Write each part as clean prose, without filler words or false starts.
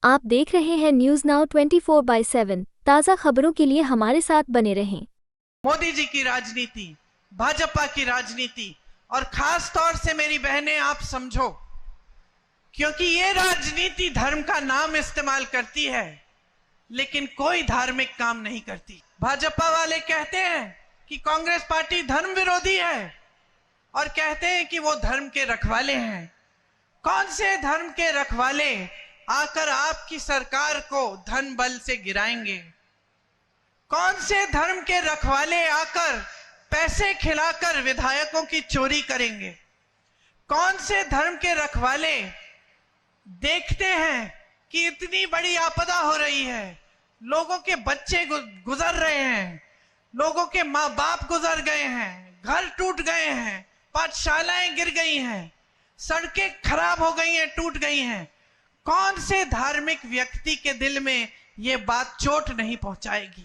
आप देख रहे हैं न्यूज नाउ 24/7 ताज़ा खबरों के लिए हमारे साथ बने रहें। मोदी जी की राजनीति, भाजपा की राजनीति और खास तौर से मेरी बहनें आप समझो, क्योंकि ये राजनीति धर्म का नाम इस्तेमाल करती है लेकिन कोई धार्मिक काम नहीं करती। भाजपा वाले कहते हैं कि कांग्रेस पार्टी धर्म विरोधी है और कहते हैं कि वो धर्म के रखवाले हैं। कौन से धर्म के रखवाले आकर आपकी सरकार को धन बल से गिराएंगे? कौन से धर्म के रखवाले आकर पैसे खिलाकर विधायकों की चोरी करेंगे? कौन से धर्म के रखवाले देखते हैं कि इतनी बड़ी आपदा हो रही है, लोगों के बच्चे गुजर रहे हैं, लोगों के माँ बाप गुजर गए हैं, घर टूट गए हैं, पाठशालाएं गिर गई हैं, सड़कें खराब हो गई हैं, टूट गई हैं। कौन से धार्मिक व्यक्ति के दिल में ये बात चोट नहीं पहुंचाएगी?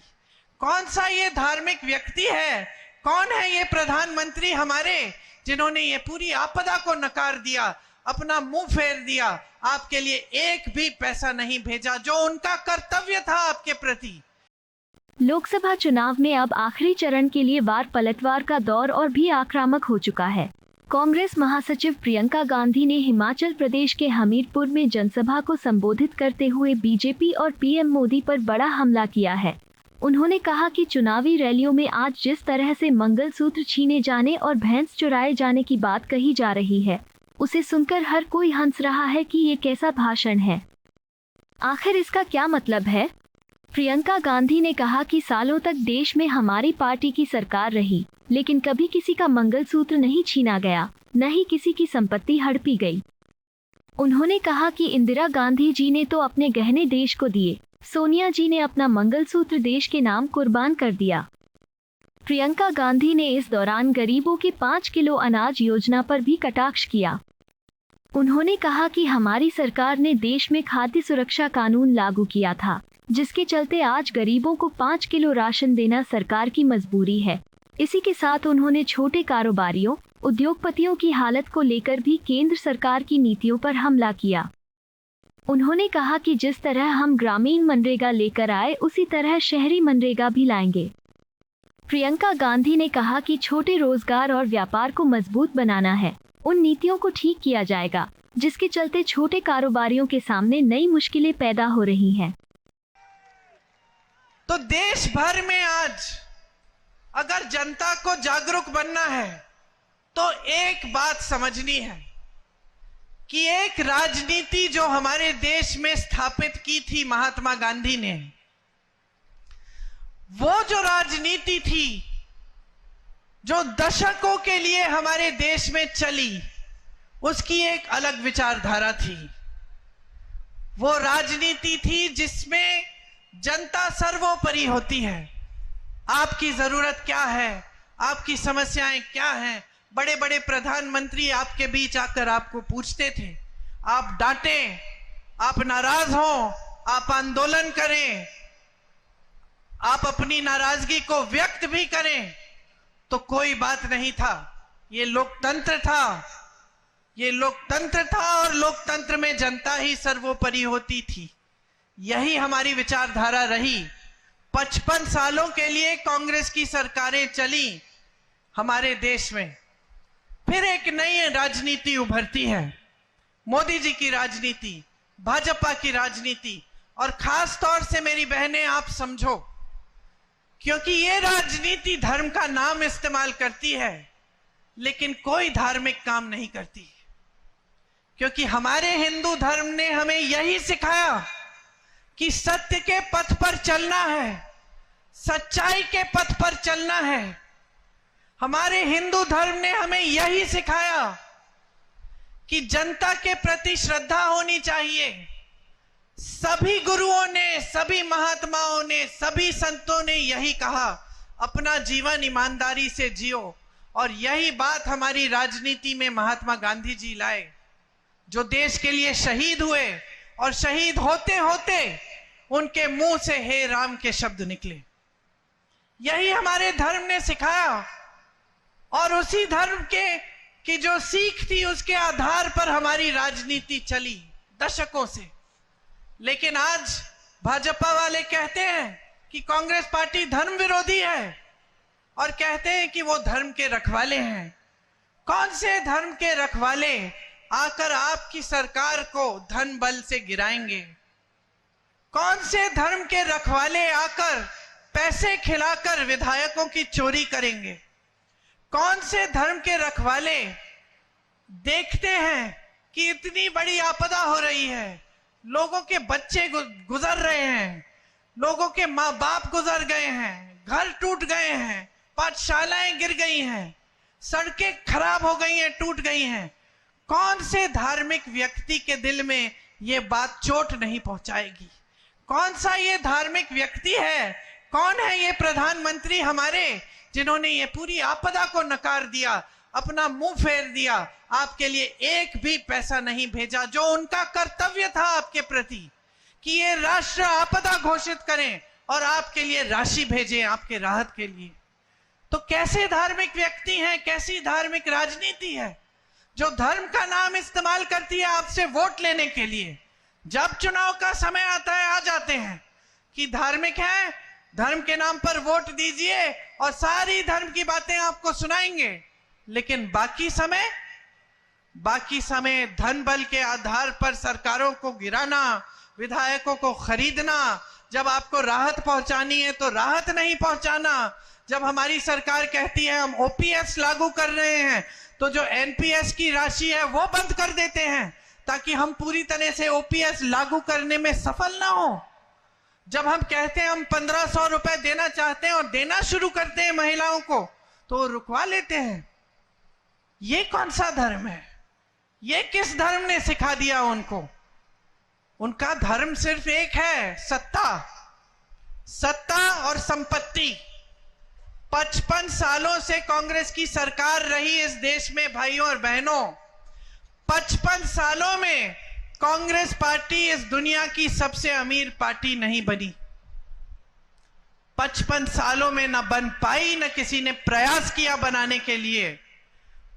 कौन सा ये धार्मिक व्यक्ति है? कौन है ये प्रधानमंत्री हमारे जिन्होंने ये पूरी आपदा को नकार दिया, अपना मुंह फेर दिया, आपके लिए एक भी पैसा नहीं भेजा जो उनका कर्तव्य था आपके प्रति। लोकसभा चुनाव में अब आखिरी चरण के लिए वार पलटवार का दौर और भी आक्रामक हो चुका है। कांग्रेस महासचिव प्रियंका गांधी ने हिमाचल प्रदेश के हमीरपुर में जनसभा को संबोधित करते हुए बीजेपी और पीएम मोदी पर बड़ा हमला किया है। उन्होंने कहा कि चुनावी रैलियों में आज जिस तरह से मंगलसूत्र छीने जाने और भैंस चुराए जाने की बात कही जा रही है, उसे सुनकर हर कोई हंस रहा है कि ये कैसा भाषण है। आखिर इसका क्या मतलब है? प्रियंका गांधी ने कहा कि सालों तक देश में हमारी पार्टी की सरकार रही, लेकिन कभी किसी का मंगलसूत्र नहीं छीना गया, न ही किसी की संपत्ति हड़पी गई। उन्होंने कहा कि इंदिरा गांधी जी ने तो अपने गहने देश को दिए, सोनिया जी ने अपना मंगलसूत्र देश के नाम कुर्बान कर दिया। प्रियंका गांधी ने इस दौरान गरीबों के 5 किलो अनाज योजना पर भी कटाक्ष किया। उन्होंने कहा कि हमारी सरकार ने देश में खाद्य सुरक्षा कानून लागू किया था, जिसके चलते आज गरीबों को 5 किलो राशन देना सरकार की मजबूरी है। इसी के साथ उन्होंने छोटे कारोबारियों, उद्योगपतियों की हालत को लेकर भी केंद्र सरकार की नीतियों पर हमला किया। उन्होंने कहा कि जिस तरह हम ग्रामीण मनरेगा लेकर आए, उसी तरह शहरी मनरेगा भी लाएंगे। प्रियंका गांधी ने कहा कि छोटे रोजगार और व्यापार को मजबूत बनाना है, उन नीतियों को ठीक किया जाएगा जिसके चलते छोटे कारोबारियों के सामने नई मुश्किलें पैदा हो रही हैं। तो देश भर में आज अगर जनता को जागरूक बनना है तो एक बात समझनी है कि एक राजनीति जो हमारे देश में स्थापित की थी महात्मा गांधी ने, वो जो राजनीति थी जो दशकों के लिए हमारे देश में चली, उसकी एक अलग विचारधारा थी। वो राजनीति थी जिसमें जनता सर्वोपरि होती है। आपकी जरूरत क्या है, आपकी समस्याएं क्या हैं, बड़े बड़े प्रधानमंत्री आपके बीच आकर आपको पूछते थे। आप डांटें, आप नाराज हों, आप आंदोलन करें, आप अपनी नाराजगी को व्यक्त भी करें, तो कोई बात नहीं था। ये लोकतंत्र था, ये लोकतंत्र था और लोकतंत्र में जनता ही सर्वोपरि होती थी। यही हमारी विचारधारा रही। 55 सालों के लिए कांग्रेस की सरकारें चली हमारे देश में। फिर एक नई राजनीति उभरती है, मोदी जी की राजनीति, भाजपा की राजनीति। और खास तौर से मेरी बहनें आप समझो, क्योंकि ये राजनीति धर्म का नाम इस्तेमाल करती है लेकिन कोई धार्मिक काम नहीं करती। क्योंकि हमारे हिंदू धर्म ने हमें यही सिखाया कि सत्य के पथ पर चलना है, सच्चाई के पथ पर चलना है। हमारे हिंदू धर्म ने हमें यही सिखाया कि जनता के प्रति श्रद्धा होनी चाहिए। सभी गुरुओं ने, सभी महात्माओं ने, सभी संतों ने यही कहा, अपना जीवन ईमानदारी से जियो। और यही बात हमारी राजनीति में महात्मा गांधी जी लाए, जो देश के लिए शहीद हुए और शहीद होते होते उनके मुंह से हे राम के शब्द निकले। यही हमारे धर्म ने सिखाया और उसी धर्म की जो सीख थी उसके आधार पर हमारी राजनीति चली दशकों से। लेकिन आज भाजपा वाले कहते हैं कि कांग्रेस पार्टी धर्म विरोधी है और कहते हैं कि वो धर्म के रखवाले हैं। कौन से धर्म के रखवाले आकर आपकी सरकार को धन बल से गिराएंगे? कौन से धर्म के रखवाले आकर पैसे खिलाकर विधायकों की चोरी करेंगे? कौन से धर्म के रखवाले देखते हैं कि इतनी बड़ी आपदा हो रही है, लोगों के बच्चे गुजर रहे हैं, लोगों के माँ बाप गुजर गए हैं, घर टूट गए हैं, पाठशालाएं गिर गई हैं, सड़कें खराब हो गई हैं, टूट गई हैं। कौन से धार्मिक व्यक्ति के दिल में ये बात चोट नहीं पहुंचाएगी? कौन सा ये धार्मिक व्यक्ति है? कौन है ये प्रधानमंत्री हमारे जिन्होंने ये पूरी आपदा को नकार दिया, अपना मुंह फेर दिया, आपके लिए एक भी पैसा नहीं भेजा, जो उनका कर्तव्य था आपके प्रति कि ये राष्ट्र आपदा घोषित करें और आपके लिए राशि भेजें आपके राहत के लिए। तो कैसे धार्मिक व्यक्ति हैं, कैसी धार्मिक राजनीति है जो धर्म का नाम इस्तेमाल करती है आपसे वोट लेने के लिए? जब चुनाव का समय आता है आ जाते हैं कि धार्मिक है, धर्म के नाम पर वोट दीजिए और सारी धर्म की बातें आपको सुनाएंगे, लेकिन बाकी समय धन बल के आधार पर सरकारों को गिराना, विधायकों को खरीदना, जब आपको राहत पहुंचानी है तो राहत नहीं पहुंचाना। जब हमारी सरकार कहती है हम ओपीएस लागू कर रहे हैं तो जो एनपीएस की राशि है वो बंद कर देते हैं ताकि हम पूरी तरह से ओपीएस लागू करने में सफल ना हो। जब हम कहते हैं हम 1500 रुपए देना चाहते हैं और देना शुरू करते हैं महिलाओं को तो रुकवा लेते हैं। ये कौन सा धर्म है? ये किस धर्म ने सिखा दिया उनको? उनका धर्म सिर्फ एक है, सत्ता और संपत्ति। 55 सालों से कांग्रेस की सरकार रही इस देश में भाइयों और बहनों। 55 सालों में कांग्रेस पार्टी इस दुनिया की सबसे अमीर पार्टी नहीं बनी। 55 सालों में न बन पाई, न किसी ने प्रयास किया बनाने के लिए।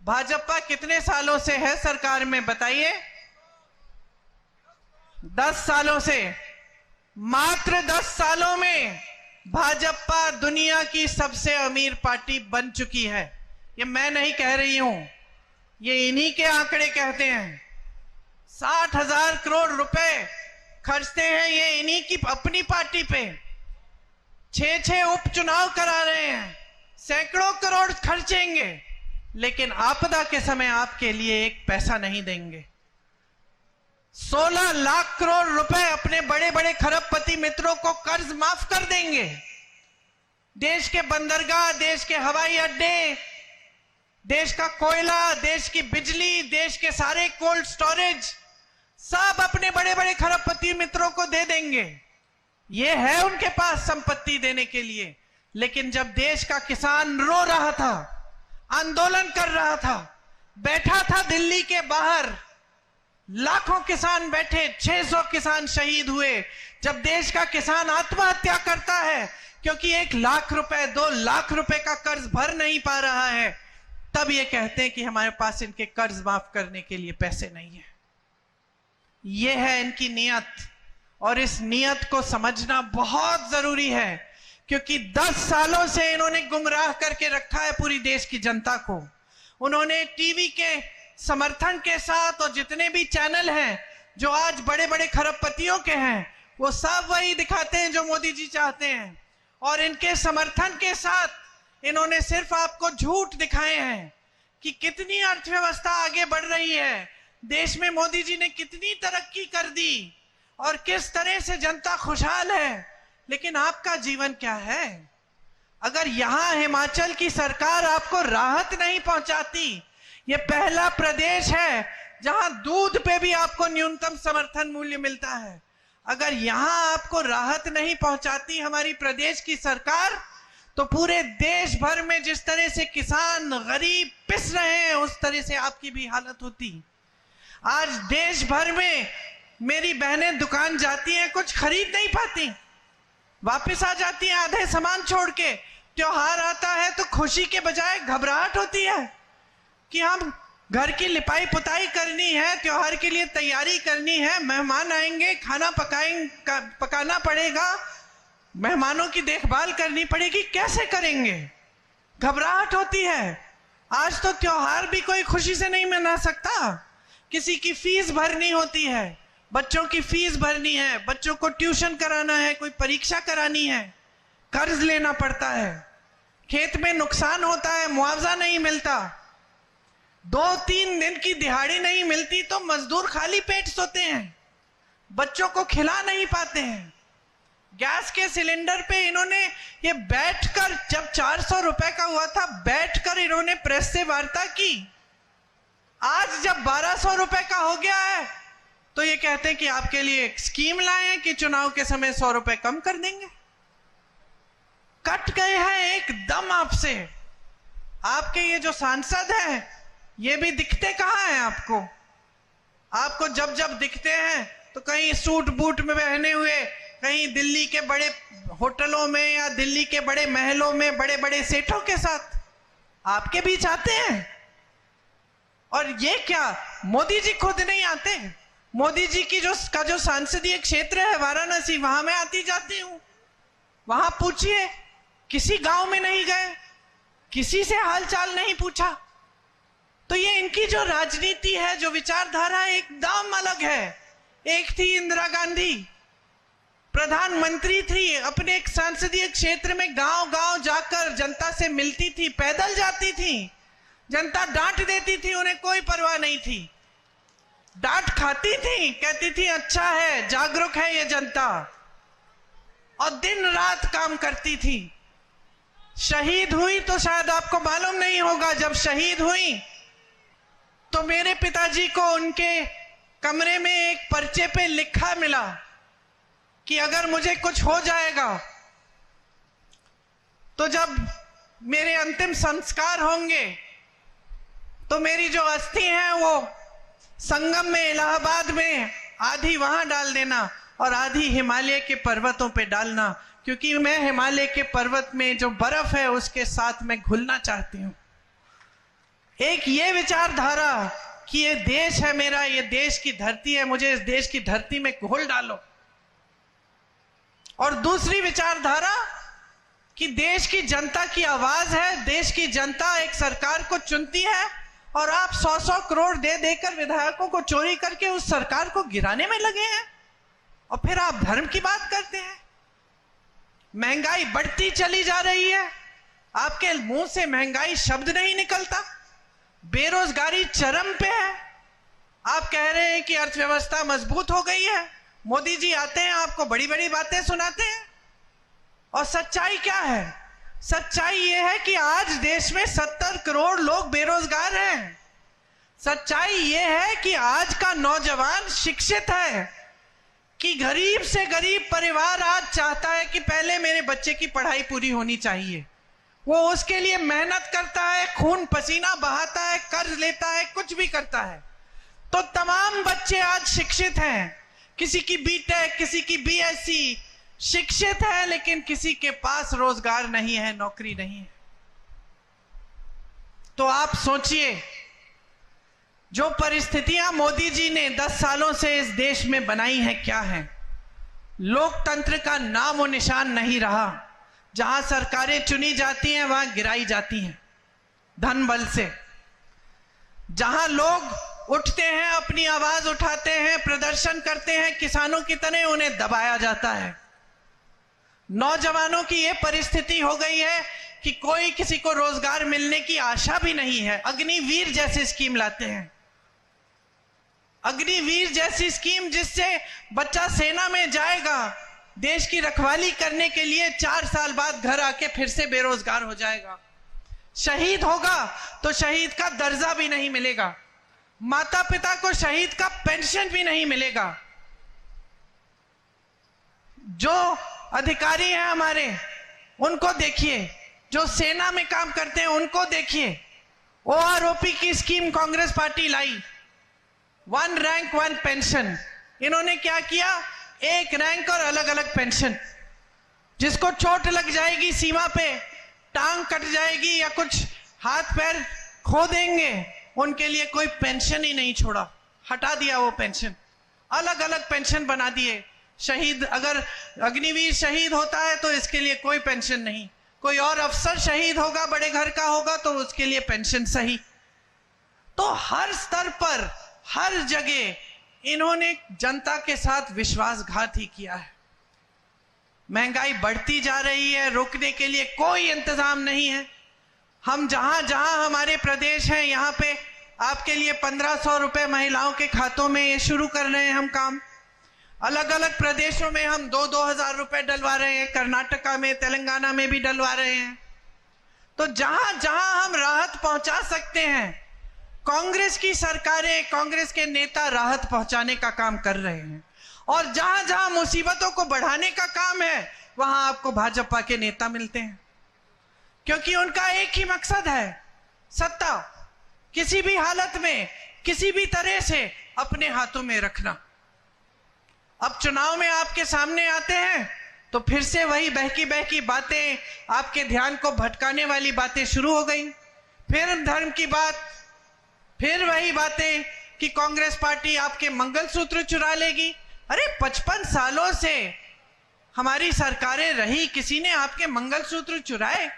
भाजपा कितने सालों से है सरकार में बताइए? 10 सालों से। मात्र 10 सालों में भाजपा दुनिया की सबसे अमीर पार्टी बन चुकी है। ये मैं नहीं कह रही हूं, ये इन्हीं के आंकड़े कहते हैं। 60,000 करोड़ रुपए खर्चते हैं ये इन्हीं की अपनी पार्टी पे। 6 उपचुनाव करा रहे हैं, सैकड़ों करोड़ खर्चेंगे, लेकिन आपदा के समय आपके लिए एक पैसा नहीं देंगे। 16 लाख करोड़ रुपए अपने बड़े बड़े खरबपति मित्रों को कर्ज माफ कर देंगे। देश के बंदरगाह, देश के हवाई अड्डे, देश का कोयला, देश की बिजली, देश के सारे कोल्ड स्टोरेज सब अपने बड़े बड़े खरबपति मित्रों को दे देंगे। ये है उनके पास संपत्ति देने के लिए। लेकिन जब देश का किसान रो रहा था, आंदोलन कर रहा था, बैठा था दिल्ली के बाहर, लाखों किसान बैठे, 600 किसान शहीद हुए। जब देश का किसान आत्महत्या करता है क्योंकि 1 लाख रुपए 2 लाख रुपए का कर्ज भर नहीं पा रहा है, तब ये कहते हैं कि हमारे पास इनके कर्ज माफ करने के लिए पैसे नहीं है। ये है इनकी नियत, और इस नियत को समझना बहुत जरूरी है क्योंकि 10 सालों से इन्होंने गुमराह करके रखा है पूरी देश की जनता को। उन्होंने टीवी के समर्थन के साथ, और जितने भी चैनल हैं जो आज बड़े बड़े खरबपतियों के हैं, वो सब वही दिखाते हैं जो मोदी जी चाहते हैं। और इनके समर्थन के साथ इन्होंने सिर्फ आपको झूठ दिखाए हैं कि कितनी अर्थव्यवस्था आगे बढ़ रही है, देश में मोदी जी ने कितनी तरक्की कर दी और किस तरह से जनता खुशहाल है। लेकिन आपका जीवन क्या है? अगर यहां हिमाचल की सरकार आपको राहत नहीं पहुंचाती, ये पहला प्रदेश है जहां दूध पे भी आपको न्यूनतम समर्थन मूल्य मिलता है, अगर यहां आपको राहत नहीं पहुंचाती हमारी प्रदेश की सरकार, तो पूरे देश भर में जिस तरह से किसान गरीब पिस रहे हैं उस तरह से आपकी भी हालत होती। आज देश भर में मेरी बहनें दुकान जाती हैं, कुछ खरीद नहीं पाती, वापस आ जाती हैं आधे सामान छोड़ के। त्योहार आता है तो खुशी के बजाय घबराहट होती है कि हम घर की लिपाई पुताई करनी है, त्योहार के लिए तैयारी करनी है, मेहमान आएंगे, खाना पकाना पड़ेगा, मेहमानों की देखभाल करनी पड़ेगी, कैसे करेंगे? घबराहट होती है। आज तो त्योहार भी कोई खुशी से नहीं मना सकता। किसी की फीस भरनी होती है, बच्चों की फीस भरनी है, बच्चों को ट्यूशन कराना है, कोई परीक्षा करानी है, कर्ज लेना पड़ता है, खेत में नुकसान होता है, मुआवजा नहीं मिलता, 2-3 दिन की दिहाड़ी नहीं मिलती तो मजदूर खाली पेट सोते हैं, बच्चों को खिला नहीं पाते हैं। गैस के सिलेंडर पे इन्होंने ये बैठकर, जब 400 रुपए का हुआ था, बैठकर इन्होंने प्रेस से वार्ता की। आज जब 1200 रुपए का हो गया है तो ये कहते हैं कि आपके लिए एक स्कीम लाए हैं कि चुनाव के समय 100 रुपए कम कर देंगे। कट गए हैं एकदम आपसे। आपके ये जो सांसद हैं ये भी दिखते कहाँ हैं आपको? आपको जब जब दिखते हैं तो कहीं सूट बूट में पहने हुए, कहीं दिल्ली के बड़े होटलों में या दिल्ली के बड़े महलों में बड़े बड़े सेठों के साथ आपके बीच आते हैं। और ये क्या, मोदी जी खुद नहीं आते? मोदी जी की जो सांसदीय क्षेत्र है वाराणसी, वहां मैं आती जाती हूं। वहां पूछिए, किसी गांव में नहीं गए, किसी से हालचाल नहीं पूछा। तो ये इनकी जो राजनीति है, जो विचारधारा है, एकदम अलग है। एक थी इंदिरा गांधी, प्रधानमंत्री थी, अपने एक संसदीय क्षेत्र में गांव गांव जाकर जनता से मिलती थी, पैदल जाती थी, जनता डांट देती थी, उन्हें कोई परवाह नहीं थी, डांट खाती थी, कहती थी अच्छा है, जागरूक है ये जनता, और दिन रात काम करती थी। शहीद हुई तो शायद आपको मालूम नहीं होगा, जब शहीद हुई तो मेरे पिताजी को उनके कमरे में एक पर्चे पे लिखा मिला कि अगर मुझे कुछ हो जाएगा तो जब मेरे अंतिम संस्कार होंगे तो मेरी जो अस्थि है वो संगम में, इलाहाबाद में, आधी वहां डाल देना और आधी हिमालय के पर्वतों पे डालना, क्योंकि मैं हिमालय के पर्वत में जो बर्फ है उसके साथ मैं घुलना चाहती हूं। एक ये विचारधारा कि ये देश है मेरा, ये देश की धरती है, मुझे इस देश की धरती में घोल डालो। और दूसरी विचारधारा कि देश की जनता की आवाज है, देश की जनता एक सरकार को चुनती है और आप 100-100 करोड़ दे देकर विधायकों को चोरी करके उस सरकार को गिराने में लगे हैं, और फिर आप धर्म की बात करते हैं। महंगाई बढ़ती चली जा रही है, आपके मुंह से महंगाई शब्द नहीं निकलता, बेरोजगारी चरम पे है, आप कह रहे हैं कि अर्थव्यवस्था मजबूत हो गई है। मोदी जी आते हैं, आपको बड़ी बड़ी बातें सुनाते हैं, और सच्चाई क्या है? सच्चाई ये है कि आज देश में 70 करोड़ लोग बेरोजगार हैं। सच्चाई ये है कि आज का नौजवान शिक्षित है, कि गरीब से गरीब परिवार आज चाहता है कि पहले मेरे बच्चे की पढ़ाई पूरी होनी चाहिए। वो उसके लिए मेहनत करता है, खून पसीना बहाता है, कर्ज लेता है, कुछ भी करता है। तो तमाम बच्चे आज शिक्षित हैं, किसी की बीटेक, किसी की बीएससी, शिक्षित है, लेकिन किसी के पास रोजगार नहीं है, नौकरी नहीं है। तो आप सोचिए, जो परिस्थितियां मोदी जी ने 10 सालों से इस देश में बनाई हैं क्या है? लोकतंत्र का नाम और निशान नहीं रहा। जहां सरकारें चुनी जाती हैं वहां गिराई जाती हैं धन बल से। जहां लोग उठते हैं, अपनी आवाज उठाते हैं, प्रदर्शन करते हैं, किसानों की तरह उन्हें दबाया जाता है। नौजवानों की यह परिस्थिति हो गई है कि कोई किसी को रोजगार मिलने की आशा भी नहीं है। अग्निवीर जैसी स्कीम लाते हैं, अग्निवीर जैसी स्कीम जिससे बच्चा सेना में जाएगा, देश की रखवाली करने के लिए 4 साल बाद घर आके फिर से बेरोजगार हो जाएगा। शहीद होगा तो शहीद का दर्जा भी नहीं मिलेगा, माता पिता को शहीद का पेंशन भी नहीं मिलेगा। जो अधिकारी हैं हमारे, उनको देखिए, जो सेना में काम करते हैं उनको देखिए। ओआरओपी की स्कीम कांग्रेस पार्टी लाई, 1 रैंक 1 पेंशन। इन्होंने क्या किया? 1 रैंक और अलग अलग पेंशन। जिसको चोट लग जाएगी सीमा पे, टांग कट जाएगी या कुछ हाथ पैर खो देंगे, उनके लिए कोई पेंशन ही नहीं छोड़ा, हटा दिया वो पेंशन, अलग अलग पेंशन बना दिए। शहीद, अगर अग्निवीर शहीद होता है तो इसके लिए कोई पेंशन नहीं, कोई और अफसर शहीद होगा, बड़े घर का होगा, तो उसके लिए पेंशन सही। तो हर स्तर पर, हर जगह इन्होंने जनता के साथ विश्वासघात ही किया है। महंगाई बढ़ती जा रही है, रोकने के लिए कोई इंतजाम नहीं है। हम जहां जहां हमारे प्रदेश हैं, यहाँ पे आपके लिए 1500 रुपए महिलाओं के खातों में ये शुरू कर रहे हैं हम काम। अलग अलग प्रदेशों में हम 2-2 हजार रुपए डलवा रहे हैं, कर्नाटका में, तेलंगाना में भी डलवा रहे हैं। तो जहां जहां हम राहत पहुंचा सकते हैं, कांग्रेस की सरकारें, कांग्रेस के नेता राहत पहुंचाने का काम कर रहे हैं। और जहां जहां मुसीबतों को बढ़ाने का काम है, वहां आपको भाजपा के नेता मिलते हैं, क्योंकि उनका एक ही मकसद है, सत्ता किसी भी हालत में, किसी भी तरह से अपने हाथों में रखना। अब चुनाव में आपके सामने आते हैं तो फिर से वही बहकी बहकी बातें, आपके ध्यान को भटकाने वाली बातें शुरू हो गई। फिर धर्म की बात, फिर वही बातें कि कांग्रेस पार्टी आपके मंगलसूत्र चुरा लेगी। अरे 55 सालों से हमारी सरकारें रही, किसी ने आपके मंगलसूत्र चुराए?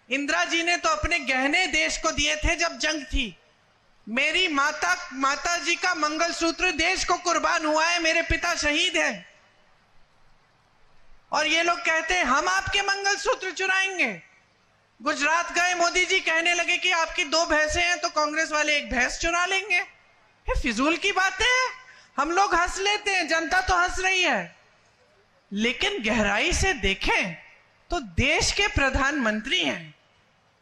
इंदिरा जी ने तो अपने गहने देश को दिए थे जब जंग थी। मेरी माता जी का मंगलसूत्र देश को कुर्बान हुआ है, मेरे पिता शहीद हैं। और ये लोग कहते हैं हम आपके मंगलसूत्र चुराएंगे। गुजरात गए, मोदी जी कहने लगे कि आपकी 2 भैंसें हैं तो कांग्रेस वाले 1 भैंस चुरा लेंगे। ये फिजूल की बातें हैं। हम लोग हंस लेते हैं, जनता तो हंस रही है, लेकिन गहराई से देखें तो देश के प्रधानमंत्री हैं।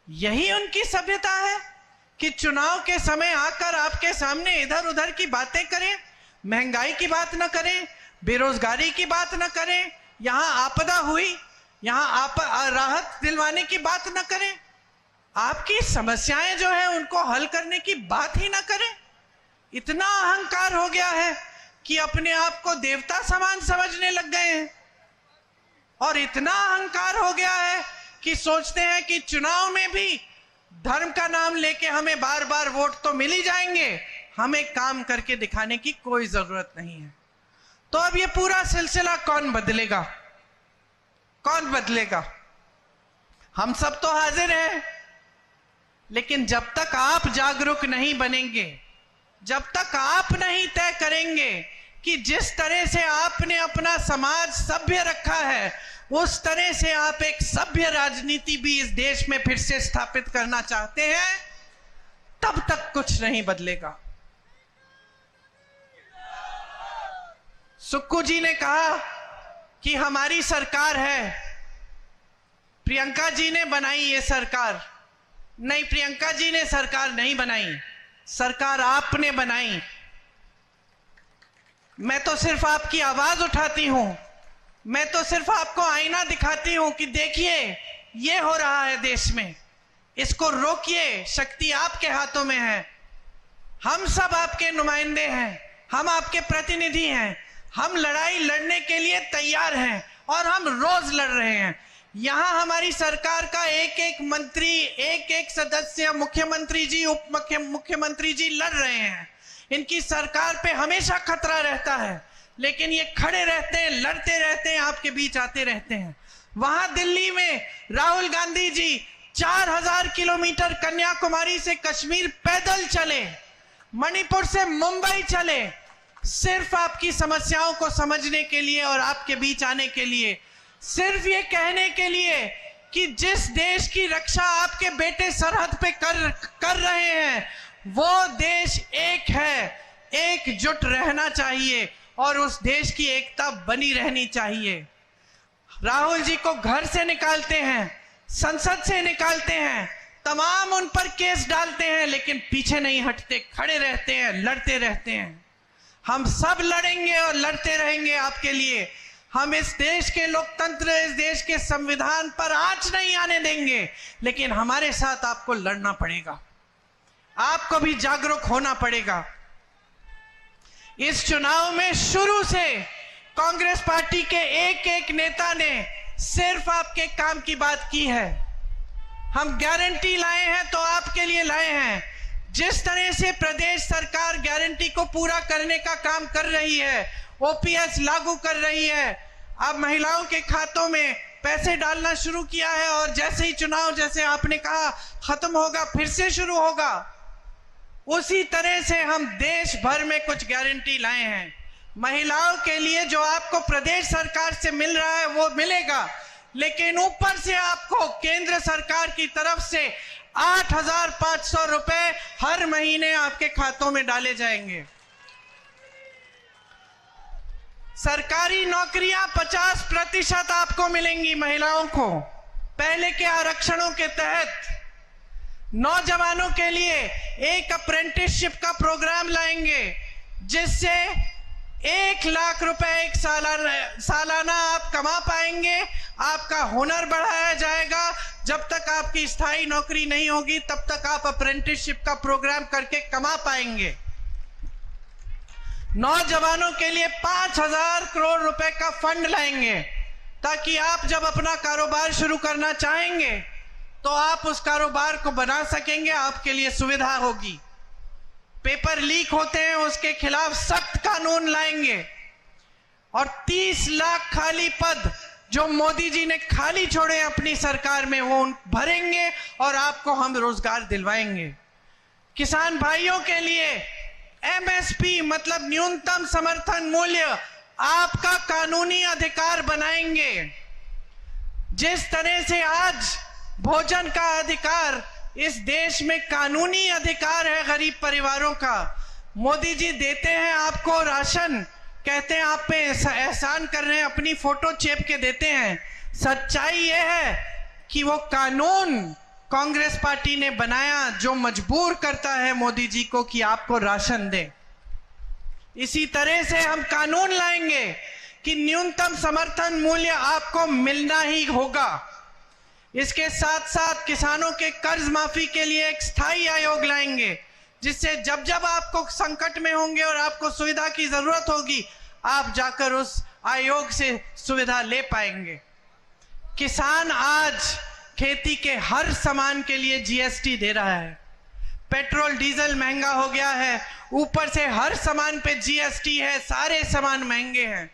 यही उनकी सभ्यता है कि चुनाव के समय आकर आपके सामने इधर उधर की बातें करें, महंगाई की बात न करें, बेरोजगारी की बात न करें, यहां आपदा हुई, यहां राहत दिलवाने की बात न करें, आपकी समस्याएं जो है उनको हल करने की बात ही न करें। इतना अहंकार हो गया है कि अपने आप को देवता समान समझने लग गए हैं। और इतना अहंकार हो गया है कि सोचते हैं कि चुनाव में भी धर्म का नाम लेके हमें बार बार वोट तो मिल ही जाएंगे, हमें काम करके दिखाने की कोई जरूरत नहीं है। तो अब ये पूरा सिलसिला कौन बदलेगा? कौन बदलेगा? हम सब तो हाजिर हैं, लेकिन जब तक आप जागरूक नहीं बनेंगे, जब तक आप नहीं तय करेंगे कि जिस तरह से आपने अपना समाज सभ्य रखा है, उस तरह से आप एक सभ्य राजनीति भी इस देश में फिर से स्थापित करना चाहते हैं, तब तक कुछ नहीं बदलेगा। सुक्कू जी ने कहा कि हमारी सरकार है, प्रियंका जी ने बनाई ये सरकार। नहीं, प्रियंका जी ने सरकार नहीं बनाई, सरकार आपने बनाई। मैं तो सिर्फ आपकी आवाज उठाती हूं, मैं तो सिर्फ आपको आईना दिखाती हूं कि देखिए ये हो रहा है देश में, इसको रोकिए, शक्ति आपके हाथों में है। हम सब आपके नुमाइंदे हैं, हम आपके प्रतिनिधि हैं, हम लड़ाई लड़ने के लिए तैयार हैं और हम रोज लड़ रहे हैं। यहां हमारी सरकार का एक एक मंत्री, एक एक सदस्य, मुख्यमंत्री जी, उप मुख्यमंत्री जी लड़ रहे हैं। इनकी सरकार पे हमेशा खतरा रहता है, लेकिन ये खड़े रहते हैं, लड़ते रहते हैं, आपके बीच आते रहते हैं। वहां दिल्ली में राहुल गांधी जी 4000 किलोमीटर कन्याकुमारी से कश्मीर पैदल चले, मणिपुर से मुंबई चले, सिर्फ आपकी समस्याओं को समझने के लिए और आपके बीच आने के लिए, सिर्फ ये कहने के लिए कि जिस देश की रक्षा आपके बेटे सरहद पे कर रहे हैं, वो देश एक है, एकजुट रहना चाहिए और उस देश की एकता बनी रहनी चाहिए। राहुल जी को घर से निकालते हैं, संसद से निकालते हैं, तमाम उन पर केस डालते हैं, लेकिन पीछे नहीं हटते, खड़े रहते हैं, लड़ते रहते हैं। हम सब लड़ेंगे और लड़ते रहेंगे आपके लिए। हम इस देश के लोकतंत्र, इस देश के संविधान पर आंच नहीं आने देंगे, लेकिन हमारे साथ आपको लड़ना पड़ेगा, आपको भी जागरूक होना पड़ेगा। इस चुनाव में शुरू से कांग्रेस पार्टी के एक एक नेता ने सिर्फ आपके काम की बात की है। हम गारंटी लाए हैं तो आपके लिए लाए हैं। जिस तरह से प्रदेश सरकार गारंटी को पूरा करने का काम कर रही है, ओपीएस लागू कर रही है, अब महिलाओं के खातों में पैसे डालना शुरू किया है और जैसे ही चुनाव, जैसे आपने कहा, खत्म होगा फिर से शुरू होगा, उसी तरह से हम देश भर में कुछ गारंटी लाए हैं। महिलाओं के लिए जो आपको प्रदेश सरकार से मिल रहा है वो मिलेगा, लेकिन ऊपर से आपको केंद्र सरकार की तरफ से 8,500 रुपए हर महीने आपके खातों में डाले जाएंगे। सरकारी नौकरियां 50% आपको मिलेंगी महिलाओं को पहले के आरक्षणों के तहत। नौजवानों के लिए एक अप्रेंटिसशिप का प्रोग्राम लाएंगे जिससे 1 लाख रुपए एक सालाना आप कमा पाएंगे। आपका हुनर बढ़ाया जाएगा। जब तक आपकी स्थायी नौकरी नहीं होगी तब तक आप अप्रेंटिसशिप का प्रोग्राम करके कमा पाएंगे। नौजवानों के लिए 5,000 करोड़ रुपए का फंड लाएंगे ताकि आप जब अपना कारोबार शुरू करना चाहेंगे तो आप उस कारोबार को बना सकेंगे, आपके लिए सुविधा होगी। पेपर लीक होते हैं उसके खिलाफ सख्त कानून लाएंगे और 30 लाख खाली पद जो मोदी जी ने खाली छोड़े अपनी सरकार में वो भरेंगे और आपको हम रोजगार दिलवाएंगे। किसान भाइयों के लिए एमएसपी मतलब न्यूनतम समर्थन मूल्य आपका कानूनी अधिकार बनाएंगे। जिस तरह से आज भोजन का अधिकार इस देश में कानूनी अधिकार है गरीब परिवारों का, मोदी जी देते हैं आपको राशन, कहते हैं आप पे एहसान कर रहे हैं, अपनी फोटो चेप के देते हैं। सच्चाई यह है कि वो कानून कांग्रेस पार्टी ने बनाया जो मजबूर करता है मोदी जी को कि आपको राशन दे। इसी तरह से हम कानून लाएंगे कि न्यूनतम समर्थन मूल्य आपको मिलना ही होगा। इसके साथ साथ किसानों के कर्ज माफी के लिए एक स्थायी आयोग लाएंगे जिससे जब जब आपको संकट में होंगे और आपको सुविधा की जरूरत होगी आप जाकर उस आयोग से सुविधा ले पाएंगे। किसान आज खेती के हर सामान के लिए जीएसटी दे रहा है। पेट्रोल डीजल महंगा हो गया है, ऊपर से हर सामान पे जीएसटी है, सारे सामान महंगे हैं।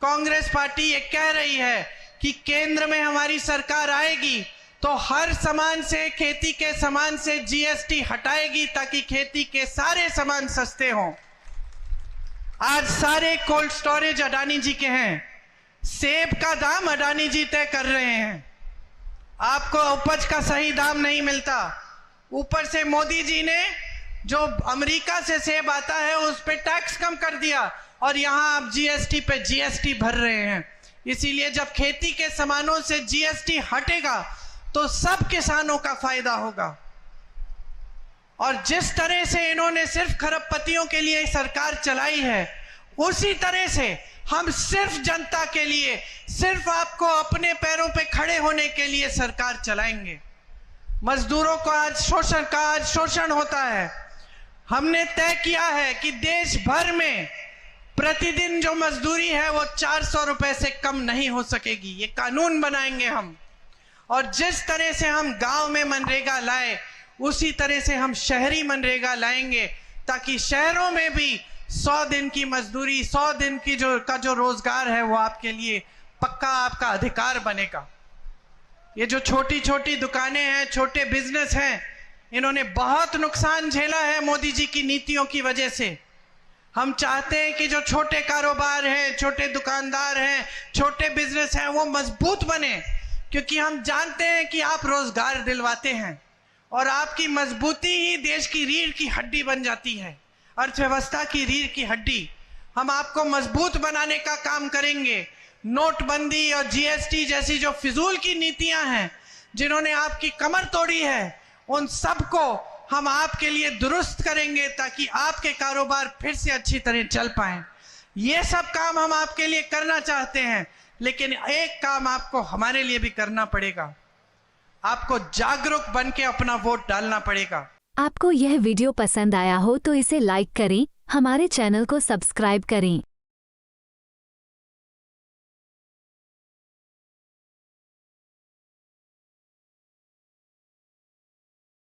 कांग्रेस पार्टी ये कह रही है कि केंद्र में हमारी सरकार आएगी तो हर सामान से, खेती के सामान से जीएसटी हटाएगी ताकि खेती के सारे सामान सस्ते हों। आज सारे कोल्ड स्टोरेज अडानी जी के हैं, सेब का दाम अडानी जी तय कर रहे हैं, आपको उपज का सही दाम नहीं मिलता। ऊपर से मोदी जी ने जो अमेरिका से सेब आता है उस पे टैक्स कम कर दिया और यहां आप जीएसटी पे जीएसटी भर रहे हैं। इसीलिए जब खेती के सामानों से जीएसटी हटेगा तो सब किसानों का फायदा होगा। और जिस तरह से इन्होंने सिर्फ खरबपतियों के लिए सरकार चलाई है उसी तरह से हम सिर्फ जनता के लिए, सिर्फ आपको अपने पैरों पे खड़े होने के लिए सरकार चलाएंगे। मजदूरों को आज शोषण होता है। हमने तय किया है कि देश भर में प्रतिदिन जो मजदूरी है वो 400 रुपए से कम नहीं हो सकेगी। ये कानून बनाएंगे हम। और जिस तरह से हम गांव में मनरेगा लाए उसी तरह से हम शहरी मनरेगा लाएंगे ताकि शहरों में भी 100 दिन की मजदूरी, 100 दिन की जो रोजगार है वो आपके लिए पक्का आपका अधिकार बनेगा। ये जो छोटी छोटी दुकानें हैं, छोटे बिजनेस हैं, इन्होंने बहुत नुकसान झेला है मोदी जी की नीतियों की वजह से। हम चाहते हैं कि जो छोटे कारोबार हैं, छोटे दुकानदार हैं, छोटे बिजनेस हैं वो मजबूत बने, क्योंकि हम जानते हैं कि आप रोजगार दिलवाते हैं और आपकी मजबूती ही देश की रीढ़ की हड्डी बन जाती है, अर्थव्यवस्था की रीढ़ की हड्डी। हम आपको मजबूत बनाने का काम करेंगे। नोटबंदी और जीएसटी जैसी जो फिजूल की नीतियां हैं जिन्होंने आपकी कमर तोड़ी है, उन सबको हम आपके लिए दुरुस्त करेंगे ताकि आपके कारोबार फिर से अच्छी तरह चल पाएं। ये सब काम हम आपके लिए करना चाहते हैं, लेकिन एक काम आपको हमारे लिए भी करना पड़ेगा। आपको जागरूक बन के अपना वोट डालना पड़ेगा। आपको यह वीडियो पसंद आया हो तो इसे लाइक करें, हमारे चैनल को सब्सक्राइब करें।